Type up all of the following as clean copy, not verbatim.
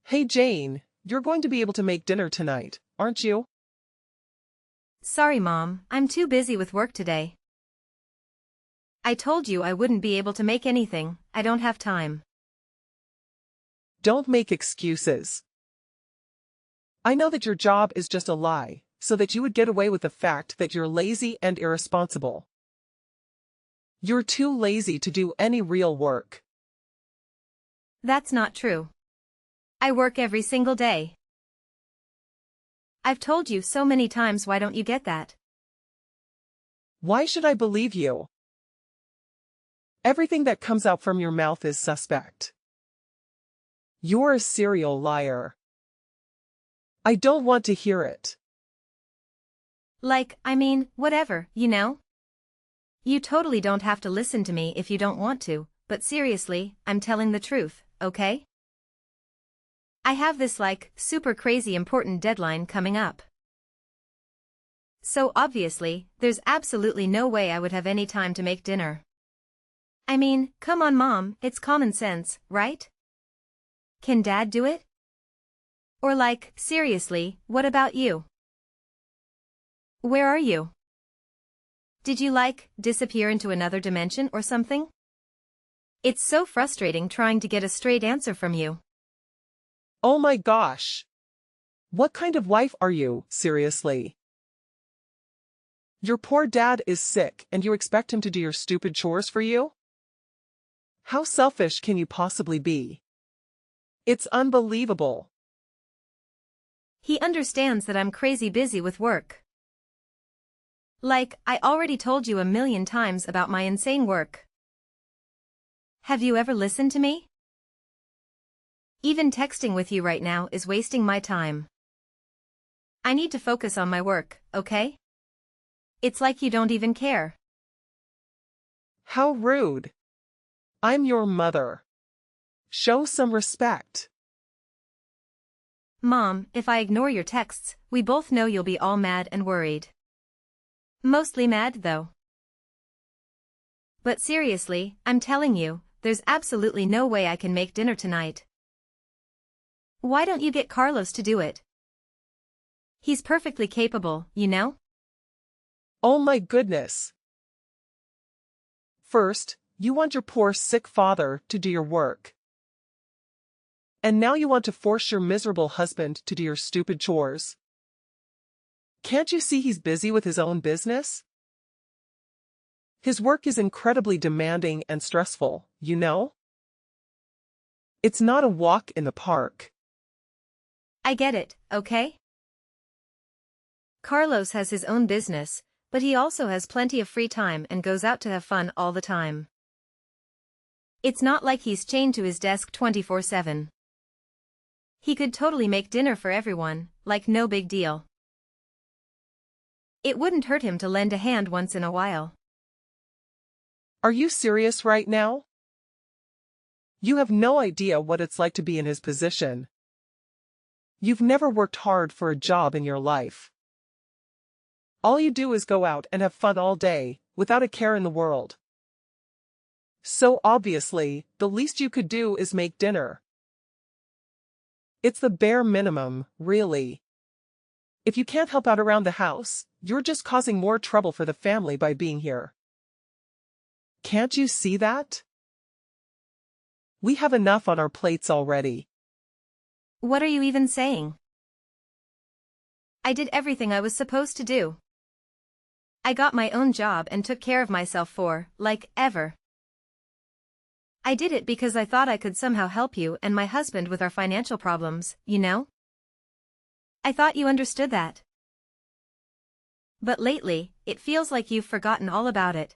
Hey Jane, you're going to be able to make dinner tonight, aren't you? Sorry, Mom, I'm too busy with work today. I told you I wouldn't be able to make anything, I don't have time. Don't make excuses. I know that your job is just a lie, so that you would get away with the fact that you're lazy and irresponsible. You're too lazy to do any real work. That's not true. I work every single day. I've told you so many times, why don't you get that? Why should I believe you? Everything that comes out from your mouth is suspect. You're a serial liar. I don't want to hear it. Whatever, you know? You totally don't have to listen to me if you don't want to, but seriously, I'm telling the truth, okay? I have this super crazy important deadline coming up. So obviously, there's absolutely no way I would have any time to make dinner. Come on Mom, it's common sense, right? Can Dad do it? Or seriously, what about you? Where are you? Did you disappear into another dimension or something? It's so frustrating trying to get a straight answer from you. Oh my gosh. What kind of wife are you, seriously? Your poor dad is sick and you expect him to do your stupid chores for you? How selfish can you possibly be? It's unbelievable. He understands that I'm crazy busy with work. I already told you a million times about my insane work. Have you ever listened to me? Even texting with you right now is wasting my time. I need to focus on my work, okay? It's like you don't even care. How rude. I'm your mother. Show some respect. Mom, if I ignore your texts, we both know you'll be all mad and worried. Mostly mad, though. But seriously, I'm telling you, there's absolutely no way I can make dinner tonight. Why don't you get Carlos to do it? He's perfectly capable, you know? Oh my goodness. First, you want your poor sick father to do your work. And now you want to force your miserable husband to do your stupid chores. Can't you see he's busy with his own business? His work is incredibly demanding and stressful, you know? It's not a walk in the park. I get it, okay? Carlos has his own business, but he also has plenty of free time and goes out to have fun all the time. It's not like he's chained to his desk 24/7. He could totally make dinner for everyone, no big deal. It wouldn't hurt him to lend a hand once in a while. Are you serious right now? You have no idea what it's like to be in his position. You've never worked hard for a job in your life. All you do is go out and have fun all day, without a care in the world. So obviously, the least you could do is make dinner. It's the bare minimum, really. If you can't help out around the house, you're just causing more trouble for the family by being here. Can't you see that? We have enough on our plates already. What are you even saying? I did everything I was supposed to do. I got my own job and took care of myself ever. I did it because I thought I could somehow help you and my husband with our financial problems, you know? I thought you understood that. But lately, it feels like you've forgotten all about it.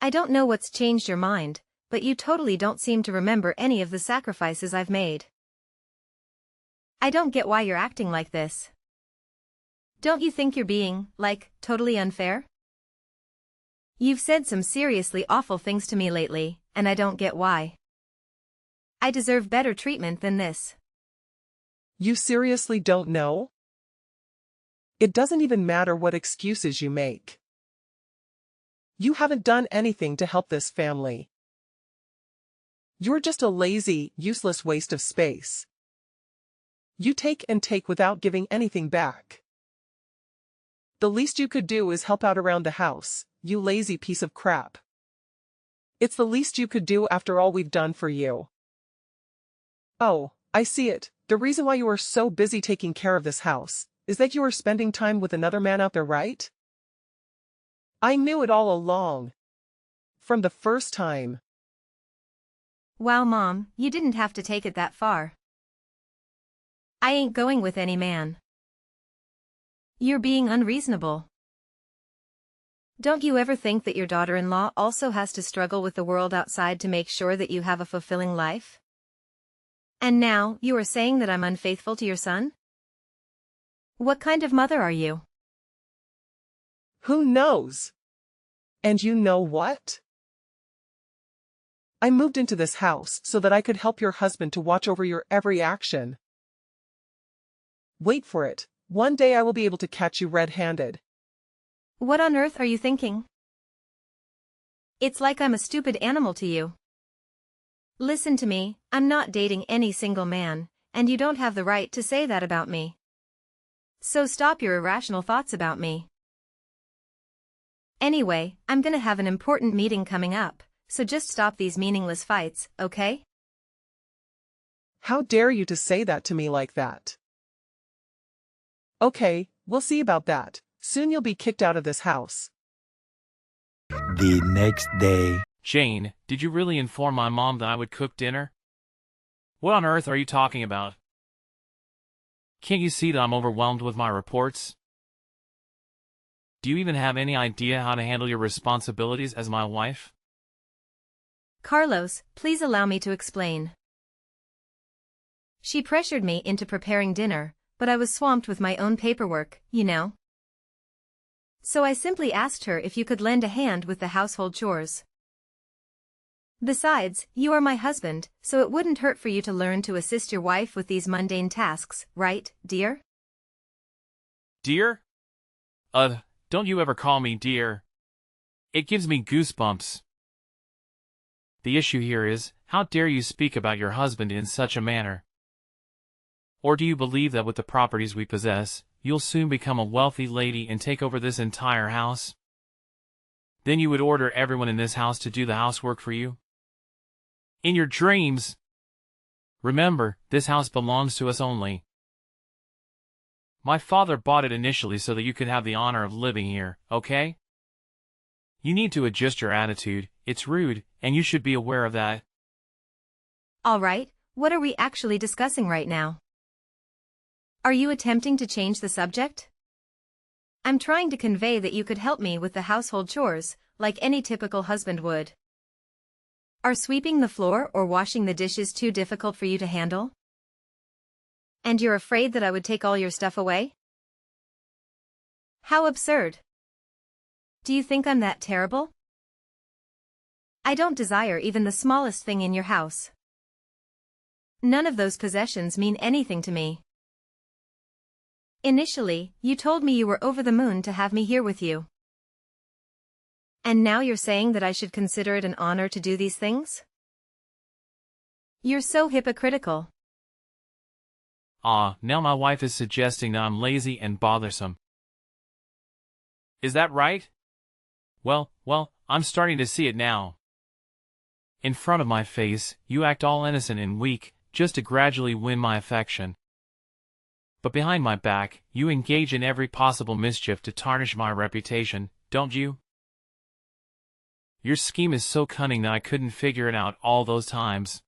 I don't know what's changed your mind, but you totally don't seem to remember any of the sacrifices I've made. I don't get why you're acting like this. Don't you think you're being, totally unfair? You've said some seriously awful things to me lately, and I don't get why. I deserve better treatment than this. You seriously don't know? It doesn't even matter what excuses you make. You haven't done anything to help this family. You're just a lazy, useless waste of space. You take and take without giving anything back. The least you could do is help out around the house, you lazy piece of crap. It's the least you could do after all we've done for you. Oh, I see it. The reason why you are so busy taking care of this house is that you are spending time with another man out there, right? I knew it all along. From the first time. Wow, Mom, you didn't have to take it that far. I ain't going with any man. You're being unreasonable. Don't you ever think that your daughter-in-law also has to struggle with the world outside to make sure that you have a fulfilling life? And now, you are saying that I'm unfaithful to your son? What kind of mother are you? Who knows? And you know what? I moved into this house so that I could help your husband to watch over your every action. Wait for it. One day I will be able to catch you red-handed. What on earth are you thinking? It's like I'm a stupid animal to you. Listen to me, I'm not dating any single man, and you don't have the right to say that about me. So stop your irrational thoughts about me. Anyway, I'm gonna have an important meeting coming up, so just stop these meaningless fights, okay? How dare you to say that to me like that? Okay, we'll see about that. Soon you'll be kicked out of this house. The next day. Jane, did you really inform my mom that I would cook dinner? What on earth are you talking about? Can't you see that I'm overwhelmed with my reports? Do you even have any idea how to handle your responsibilities as my wife? Carlos, please allow me to explain. She pressured me into preparing dinner, but I was swamped with my own paperwork, you know. So I simply asked her if you could lend a hand with the household chores. Besides, you are my husband, so it wouldn't hurt for you to learn to assist your wife with these mundane tasks, right, dear? Dear? Don't you ever call me dear. It gives me goosebumps. The issue here is, how dare you speak about your husband in such a manner? Or do you believe that with the properties we possess, you'll soon become a wealthy lady and take over this entire house? Then you would order everyone in this house to do the housework for you? In your dreams! Remember, this house belongs to us only. My father bought it initially so that you could have the honor of living here, okay? You need to adjust your attitude, it's rude, and you should be aware of that. Alright, what are we actually discussing right now? Are you attempting to change the subject? I'm trying to convey that you could help me with the household chores, like any typical husband would. Are sweeping the floor or washing the dishes too difficult for you to handle? And you're afraid that I would take all your stuff away? How absurd. Do you think I'm that terrible? I don't desire even the smallest thing in your house. None of those possessions mean anything to me. Initially, you told me you were over the moon to have me here with you. And now you're saying that I should consider it an honor to do these things? You're so hypocritical. Now my wife is suggesting that I'm lazy and bothersome. Is that right? Well, I'm starting to see it now. In front of my face, you act all innocent and weak, just to gradually win my affection. But behind my back, you engage in every possible mischief to tarnish my reputation, don't you? Your scheme is so cunning that I couldn't figure it out all those times.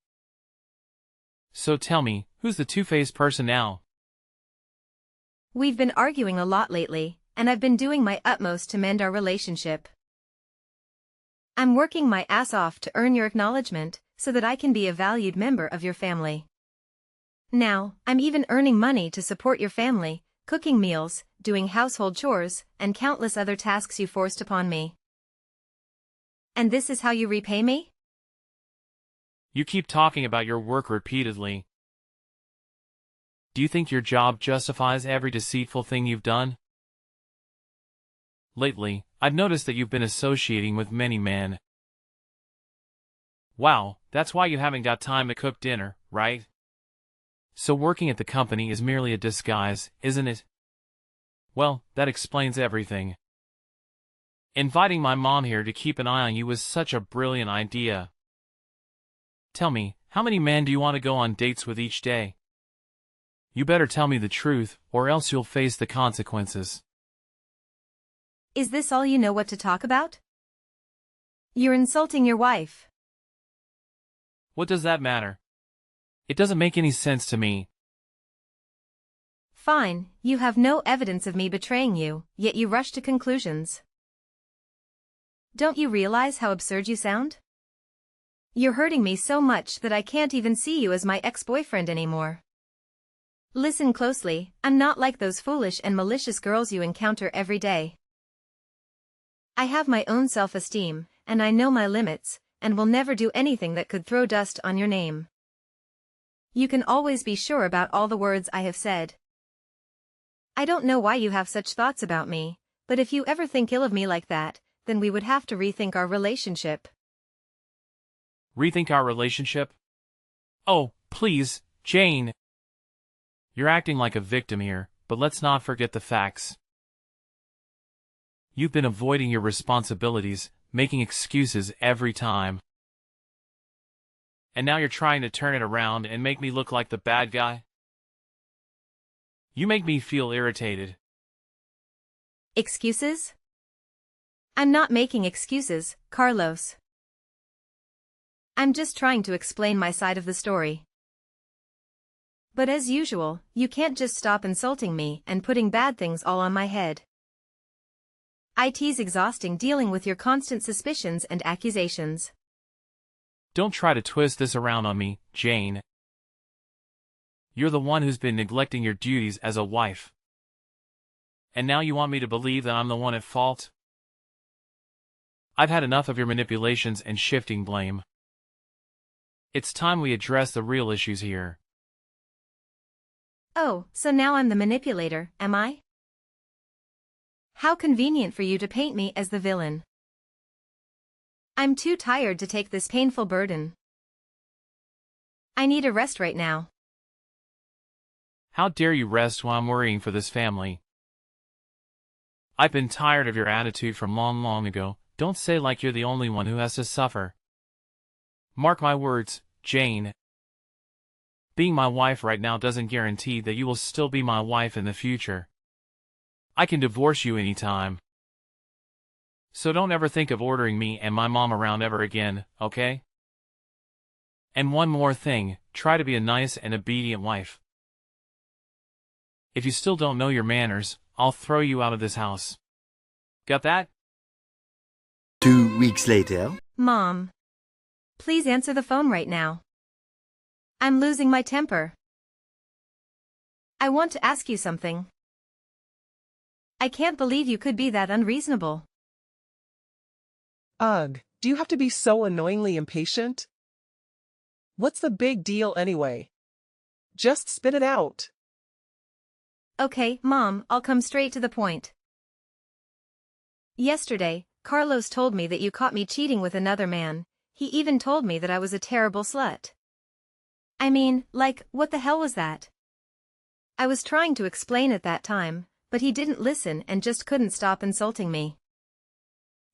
So tell me, who's the two-faced person now? We've been arguing a lot lately, and I've been doing my utmost to mend our relationship. I'm working my ass off to earn your acknowledgement, so that I can be a valued member of your family. Now, I'm even earning money to support your family, cooking meals, doing household chores, and countless other tasks you forced upon me. And this is how you repay me? You keep talking about your work repeatedly. Do you think your job justifies every deceitful thing you've done? Lately, I've noticed that you've been associating with many men. Wow, that's why you haven't got time to cook dinner, right? So working at the company is merely a disguise, isn't it? Well, that explains everything. Inviting my mom here to keep an eye on you was such a brilliant idea. Tell me, how many men do you want to go on dates with each day? You better tell me the truth, or else you'll face the consequences. Is this all you know what to talk about? You're insulting your wife. What does that matter? It doesn't make any sense to me. Fine, you have no evidence of me betraying you, yet you rush to conclusions. Don't you realize how absurd you sound? You're hurting me so much that I can't even see you as my ex-boyfriend anymore. Listen closely, I'm not like those foolish and malicious girls you encounter every day. I have my own self-esteem, and I know my limits, and will never do anything that could throw dust on your name. You can always be sure about all the words I have said. I don't know why you have such thoughts about me, but if you ever think ill of me like that, then we would have to rethink our relationship. Rethink our relationship? Oh, please, Jane. You're acting like a victim here, but let's not forget the facts. You've been avoiding your responsibilities, making excuses every time. And now you're trying to turn it around and make me look like the bad guy? You make me feel irritated. Excuses? I'm not making excuses, Carlos. I'm just trying to explain my side of the story. But as usual, you can't just stop insulting me and putting bad things all on my head. It's exhausting dealing with your constant suspicions and accusations. Don't try to twist this around on me, Jane. You're the one who's been neglecting your duties as a wife. And now you want me to believe that I'm the one at fault? I've had enough of your manipulations and shifting blame. It's time we address the real issues here. Oh, so now I'm the manipulator, am I? How convenient for you to paint me as the villain. I'm too tired to take this painful burden. I need a rest right now. How dare you rest while I'm worrying for this family? I've been tired of your attitude from long ago. Don't say like you're the only one who has to suffer. Mark my words, Jane. Being my wife right now doesn't guarantee that you will still be my wife in the future. I can divorce you anytime. So don't ever think of ordering me and my mom around ever again, okay? And one more thing, try to be a nice and obedient wife. If you still don't know your manners, I'll throw you out of this house. Got that? 2 weeks later. Mom. Please answer the phone right now. I'm losing my temper. I want to ask you something. I can't believe you could be that unreasonable. Ugh, do you have to be so annoyingly impatient? What's the big deal anyway? Just spit it out. Okay, Mom, I'll come straight to the point. Yesterday, Carlos told me that you caught me cheating with another man. He even told me that I was a terrible slut. I mean, like, what the hell was that? I was trying to explain at that time, but he didn't listen and just couldn't stop insulting me.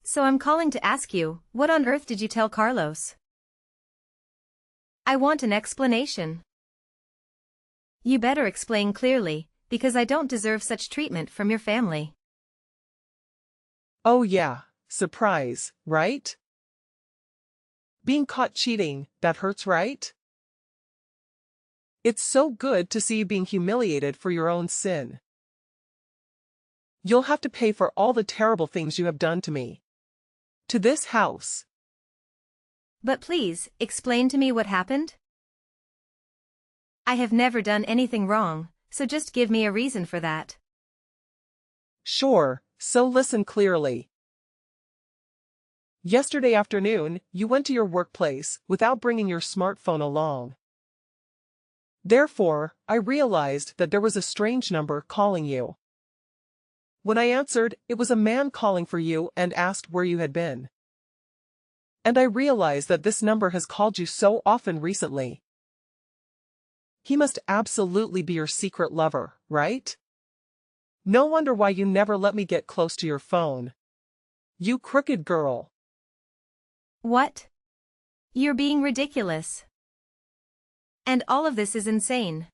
So I'm calling to ask you, what on earth did you tell Carlos? I want an explanation. You better explain clearly, because I don't deserve such treatment from your family. Oh yeah, surprise, right? Being caught cheating, that hurts, right? It's so good to see you being humiliated for your own sin. You'll have to pay for all the terrible things you have done to me. To this house. But please, explain to me what happened? I have never done anything wrong, so just give me a reason for that. Sure, so listen clearly. Yesterday afternoon, you went to your workplace without bringing your smartphone along. Therefore, I realized that there was a strange number calling you. When I answered, it was a man calling for you and asked where you had been. And I realized that this number has called you so often recently. He must absolutely be your secret lover, right? No wonder why you never let me get close to your phone. You crooked girl. What? You're being ridiculous. And all of this is insane.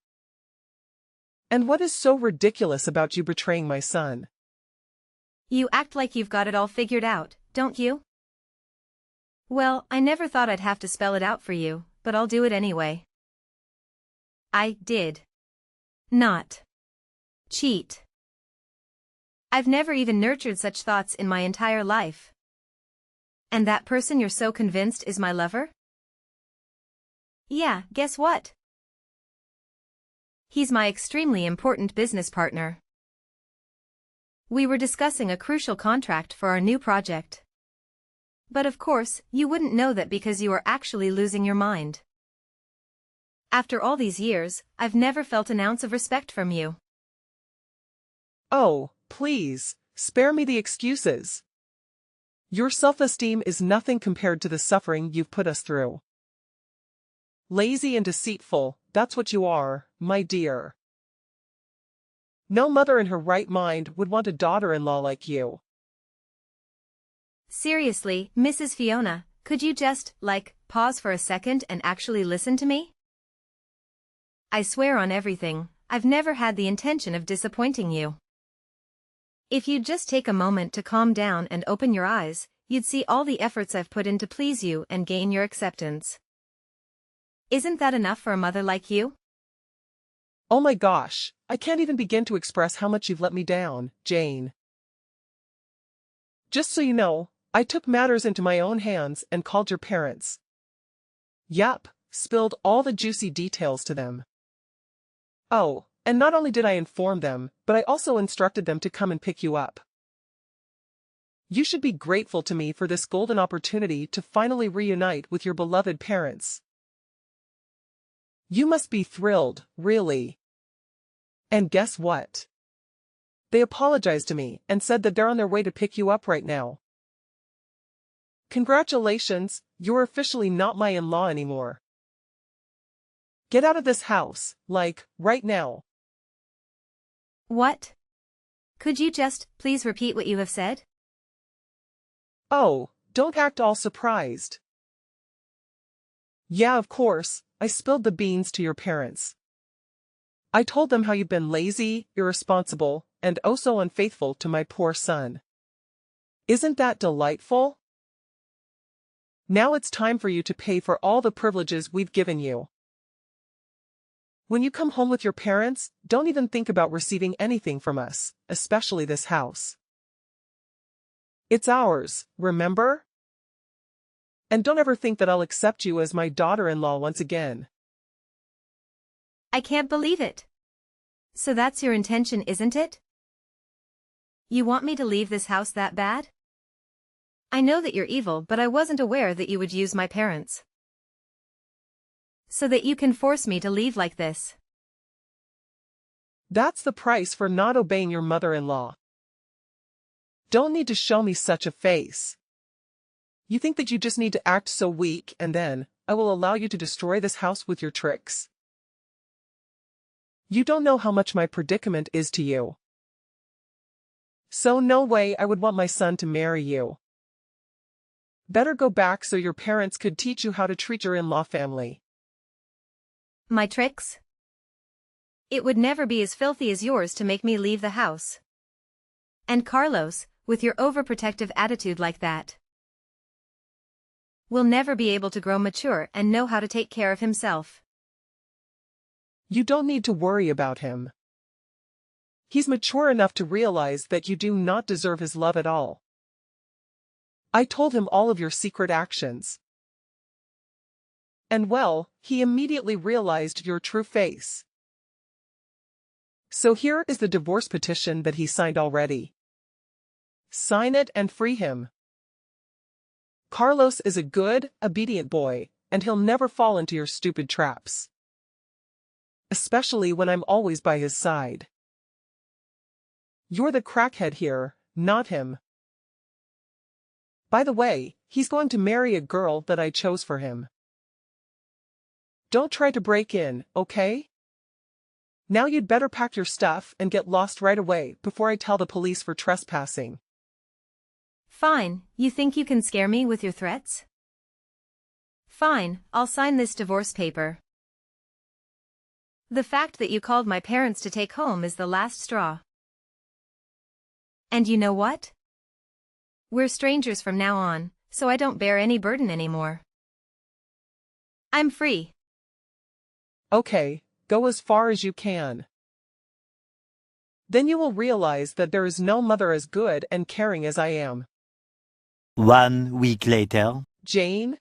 And what is so ridiculous about you betraying my son? You act like you've got it all figured out, don't you? Well, I never thought I'd have to spell it out for you, but I'll do it anyway. I did not cheat. I've never even nurtured such thoughts in my entire life. And that person you're so convinced is my lover? Yeah, guess what? He's my extremely important business partner. We were discussing a crucial contract for our new project. But of course, you wouldn't know that because you are actually losing your mind. After all these years, I've never felt an ounce of respect from you. Oh, please, spare me the excuses. Your self-esteem is nothing compared to the suffering you've put us through. Lazy and deceitful, that's what you are, my dear. No mother in her right mind would want a daughter-in-law like you. Seriously, Mrs. Fiona, could you just, pause for a second and actually listen to me? I swear on everything, I've never had the intention of disappointing you. If you'd just take a moment to calm down and open your eyes, you'd see all the efforts I've put in to please you and gain your acceptance. Isn't that enough for a mother like you? Oh my gosh, I can't even begin to express how much you've let me down, Jane. Just so you know, I took matters into my own hands and called your parents. Yup, spilled all the juicy details to them. Oh, and not only did I inform them, but I also instructed them to come and pick you up. You should be grateful to me for this golden opportunity to finally reunite with your beloved parents. You must be thrilled, really. And guess what? They apologized to me and said that they're on their way to pick you up right now. Congratulations, you're officially not my in-law anymore. Get out of this house, right now. What? Could you just, please repeat what you have said? Oh, don't act all surprised. Yeah, of course, I spilled the beans to your parents. I told them how you've been lazy, irresponsible, and oh so unfaithful to my poor son. Isn't that delightful? Now it's time for you to pay for all the privileges we've given you. When you come home with your parents, don't even think about receiving anything from us, especially this house. It's ours, remember? And don't ever think that I'll accept you as my daughter-in-law once again. I can't believe it. So that's your intention, isn't it? You want me to leave this house that bad? I know that you're evil, but I wasn't aware that you would use my parents. So that you can force me to leave like this. That's the price for not obeying your mother-in-law. Don't need to show me such a face. You think that you just need to act so weak and then I will allow you to destroy this house with your tricks. You don't know how much my predicament is to you. So no way I would want my son to marry you. Better go back so your parents could teach you how to treat your in-law family. My tricks? It would never be as filthy as yours to make me leave the house. And Carlos, with your overprotective attitude like that, will never be able to grow mature and know how to take care of himself. You don't need to worry about him. He's mature enough to realize that you do not deserve his love at all. I told him all of your secret actions. And well, he immediately realized your true face. So here is the divorce petition that he signed already. Sign it and free him. Carlos is a good, obedient boy, and he'll never fall into your stupid traps. Especially when I'm always by his side. You're the crackhead here, not him. By the way, he's going to marry a girl that I chose for him. Don't try to break in, okay? Now you'd better pack your stuff and get lost right away before I tell the police for trespassing. Fine, you think you can scare me with your threats? Fine, I'll sign this divorce paper. The fact that you called my parents to take home is the last straw. And you know what? We're strangers from now on, so I don't bear any burden anymore. I'm free. Okay, go as far as you can. Then you will realize that there is no mother as good and caring as I am. 1 week later. Jane?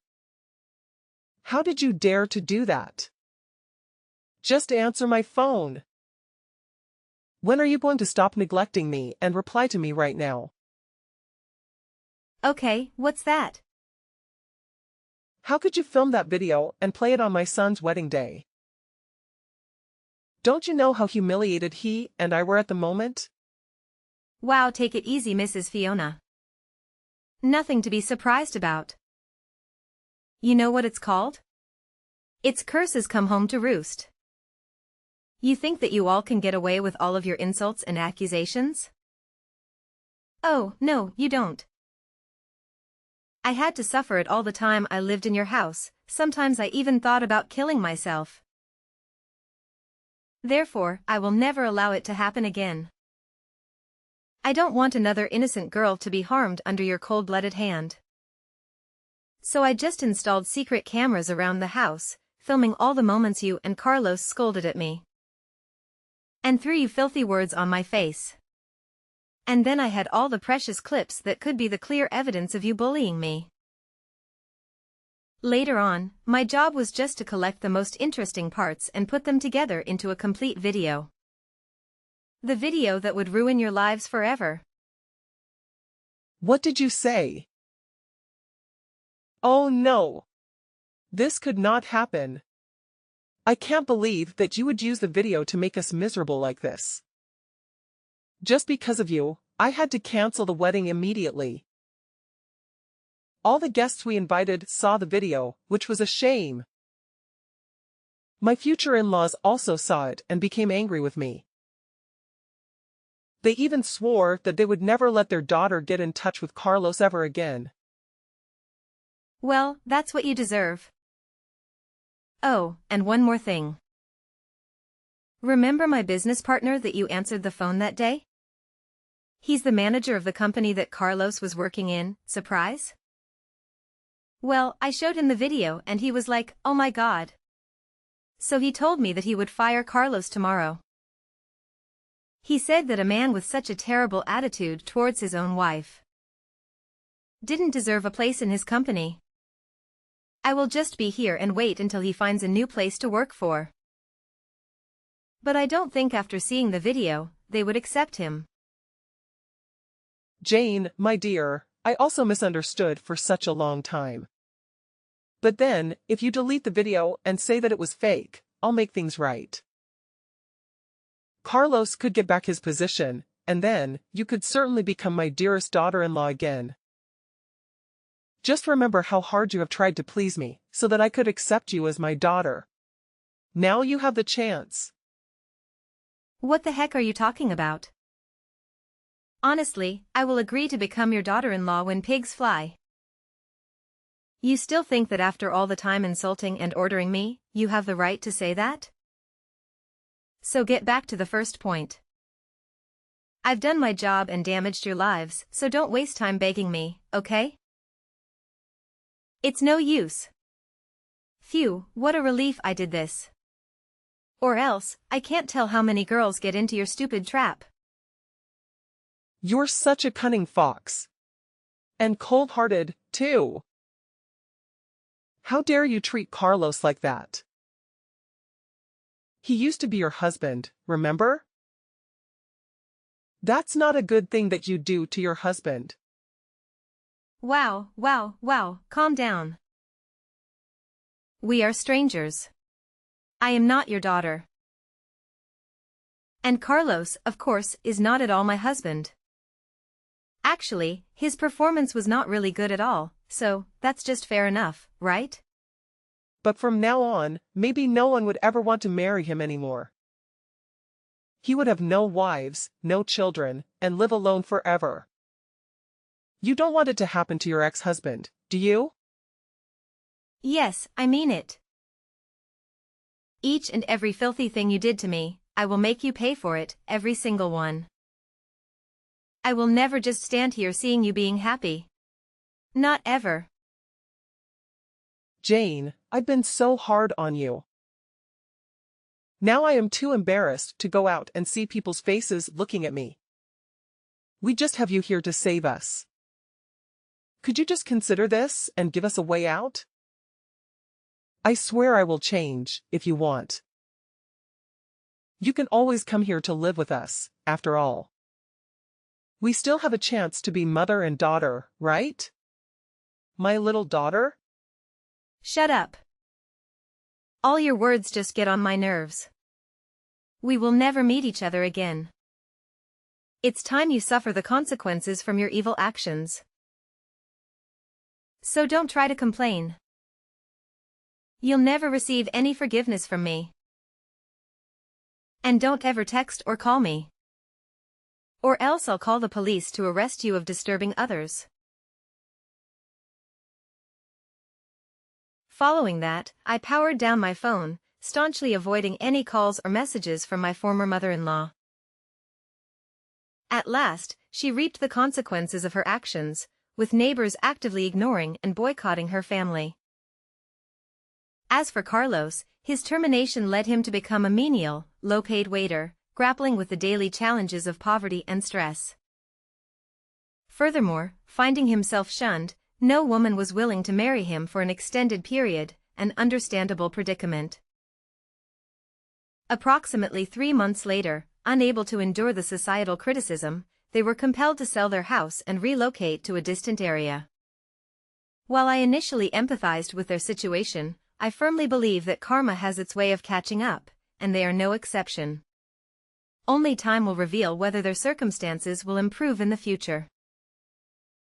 How did you dare to do that? Just answer my phone. When are you going to stop neglecting me and reply to me right now? Okay, what's that? How could you film that video and play it on my son's wedding day? Don't you know how humiliated he and I were at the moment? Wow, take it easy, Mrs. Fiona. Nothing to be surprised about. You know what it's called? It's curses come home to roost. You think that you all can get away with all of your insults and accusations? Oh, no, you don't. I had to suffer it all the time I lived in your house, sometimes I even thought about killing myself. Therefore, I will never allow it to happen again. I don't want another innocent girl to be harmed under your cold-blooded hand. So I just installed secret cameras around the house, filming all the moments you and Carlos scolded at me. And threw you filthy words on my face. And then I had all the precious clips that could be the clear evidence of you bullying me. Later on, my job was just to collect the most interesting parts and put them together into a complete video. The video that would ruin your lives forever. What did you say? Oh no! This could not happen. I can't believe that you would use the video to make us miserable like this. Just because of you, I had to cancel the wedding immediately. All the guests we invited saw the video, which was a shame. My future in-laws also saw it and became angry with me. They even swore that they would never let their daughter get in touch with Carlos ever again. Well, that's what you deserve. Oh, and one more thing. Remember my business partner that you answered the phone that day? He's the manager of the company that Carlos was working in, surprise? Well, I showed him the video and he was like, oh my God. So he told me that he would fire Carlos tomorrow. He said that a man with such a terrible attitude towards his own wife didn't deserve a place in his company. I will just be here and wait until he finds a new place to work for. But I don't think after seeing the video, they would accept him. Jane, my dear, I also misunderstood for such a long time. But then, if you delete the video and say that it was fake, I'll make things right. Carlos could get back his position, and then, you could certainly become my dearest daughter-in-law again. Just remember how hard you have tried to please me, so that I could accept you as my daughter. Now you have the chance. What the heck are you talking about? Honestly, I will agree to become your daughter-in-law when pigs fly. You still think that after all the time insulting and ordering me, you have the right to say that? So get back to the first point. I've done my job and damaged your lives, so don't waste time begging me, okay? It's no use. Phew, what a relief I did this. Or else, I can't tell how many girls get into your stupid trap. You're such a cunning fox. And cold-hearted, too. How dare you treat Carlos like that? He used to be your husband, remember? That's not a good thing that you do to your husband. Wow, calm down. We are strangers. I am not your daughter. And Carlos, of course, is not at all my husband. Actually, his performance was not really good at all, so that's just fair enough, right? But from now on, maybe no one would ever want to marry him anymore. he would have no wives, no children, and live alone forever. You don't want it to happen to your ex-husband, do you? Yes, I mean it. Each and every filthy thing you did to me, I will make you pay for it, every single one. I will never just stand here seeing you being happy. Not ever. Jane, I've been so hard on you. Now I am too embarrassed to go out and see people's faces looking at me. We just have you here to save us. Could you just consider this and give us a way out? I swear I will change, if you want. You can always come here to live with us, after all. We still have a chance to be mother and daughter, right? My little daughter? Shut up. All your words just get on my nerves. We will never meet each other again. It's time you suffer the consequences from your evil actions. So don't try to complain. You'll never receive any forgiveness from me. And don't ever text or call me. Or else I'll call the police to arrest you of disturbing others. Following that, I powered down my phone, staunchly avoiding any calls or messages from my former mother-in-law. At last, she reaped the consequences of her actions, with neighbors actively ignoring and boycotting her family. As for Carlos, his termination led him to become a menial, low-paid waiter, grappling with the daily challenges of poverty and stress. Furthermore, finding himself shunned, no woman was willing to marry him for an extended period, an understandable predicament. Approximately 3 months later, unable to endure the societal criticism, they were compelled to sell their house and relocate to a distant area. While I initially empathized with their situation, I firmly believe that karma has its way of catching up, and they are no exception. Only time will reveal whether their circumstances will improve in the future.